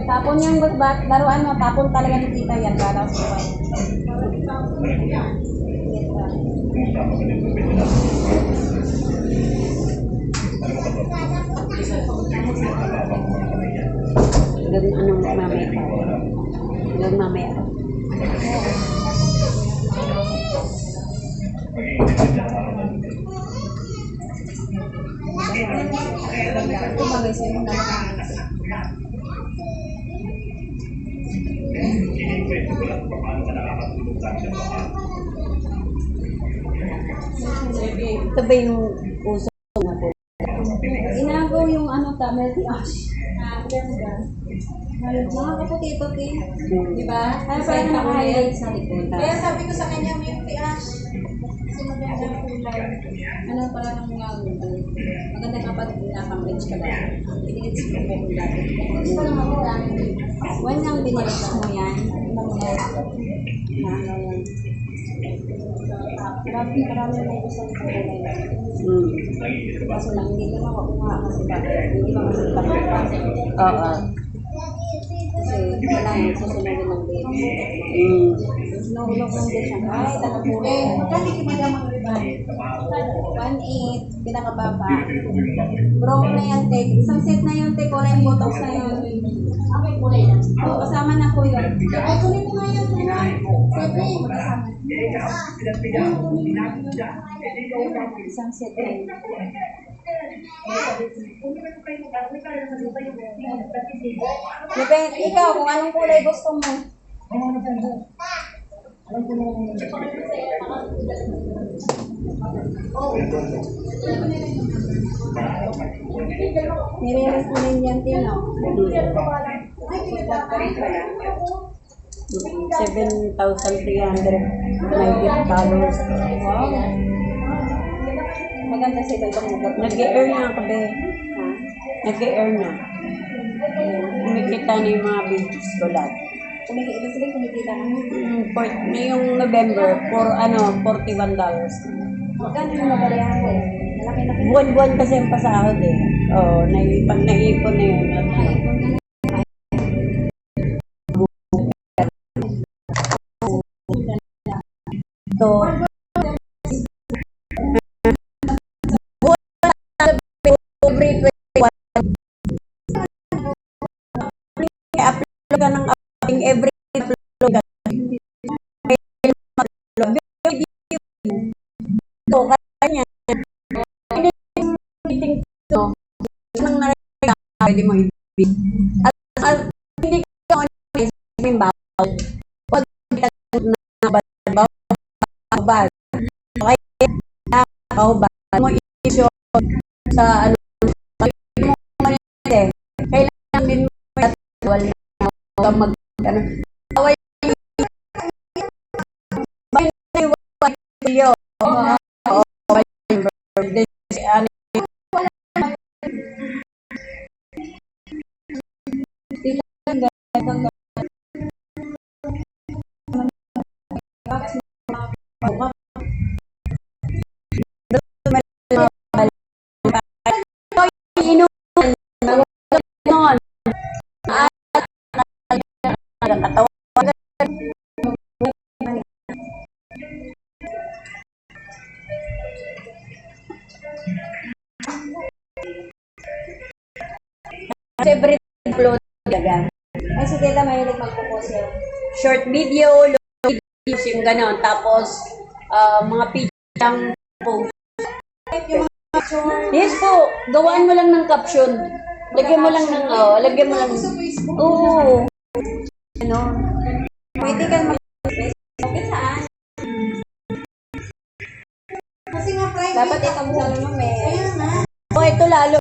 Tapon yung laruan mo, tapon talaga ni tita yan. Para sa Doon anong mamaya pa. Doon mamaya. Ito ba yung uso na po? Inagaw yung ano ta, melty ash. Mga kaputi-puti. Diba? Kaya parang naka-highlight sa likod. Kaya sabi ko sa kanya, melty ash. Kasi maganda ang kulay. Ano pala nang maganda kapag nakambridge ka lang. Pinigits ko po yung dati. Gusto ko lang ako dami. One lang binigits mo yan. Marami na gusto ng kulay. Kaso lang, hindi naman ako kumaha kasi bakit. Hindi ba kasi tapos pa. Oo. Kasi kailangan susunodin ng date. Nahulog ng date siya. Ay, talakulay. Magkano kimaga mga ribay? 1.8, pinakababa. Promo na yan, take. Isang set na yun, take. Kulay botox na yun. Okay, kulay lang. Oo, kasama na po yun. Ay, kunin mo nga yun. Siyempre, magkasama. Isang set na yun. Depende, ikaw, kung anong kulay gusto mo. Nire-rest mo rin yan, Tino. 7,390 followers. Wow. Maganda sila itong mugat. Nag-e-earn na ka ba? Ha? Nag-e-earn na. Kumikita na yung mga videos ko lahat. Kumikita sila, kumikita na. Ngayong November, $41. Magkano yung nabalihan ko? Malaki-laki. Buwan-buwan kasi ang pasahod eh. Oo, pag naipon na yun. Naipon ka na. So, every 21, upload ka ng uploading every upload ka. So, kanya, hindi ko nang narinig pwede mo ibig. At hindi ko isipin bawal. Pag na bawal. Kaya bawal mo i-show sa ano mo kailangan din mo bawal na mag ano bawal video favorite upload talaga. Ay, si Tita mahilig magpo-post yun. Short video, long videos, yung gano'n. Tapos, mga picture lang post. Yes po, gawaan mo lang ng caption. Lagyan mo lang ng, lagyan mo lang. Oo. Ano? Pwede ka mag-Facebook. Saan? Kasi nga private. Dapat ikaw mo sa ano may. Ito lalo.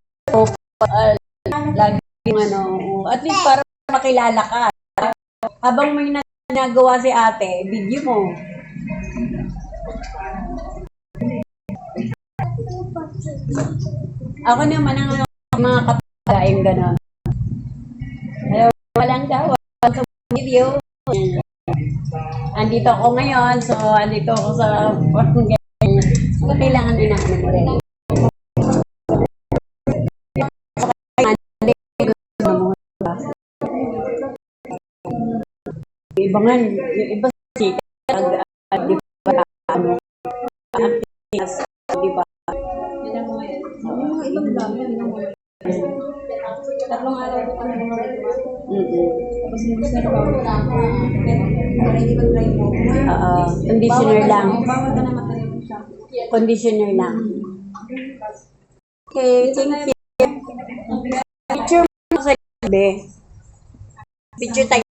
Lagi yung at least para makilala ka. Habang may nagawa si ate, video mo. Ako naman ang mga kapagaing gano'n. Walang gawa sa video. Andito ako ngayon, so andito ako sa kailangan din natin mo rin. iba nga, yung iba kasi, di ba, ano, di ba? Yun ang mga ibang dami. Yun ang mga 3 araw ko kami ng mga tapos nabis na trabaho ko para hindi mag-dry mo. Conditioner lang. Bawal ka na matalim ng shampoo. Conditioner lang. Okay, thank you. Picture mo sa gabi. Picture tayo.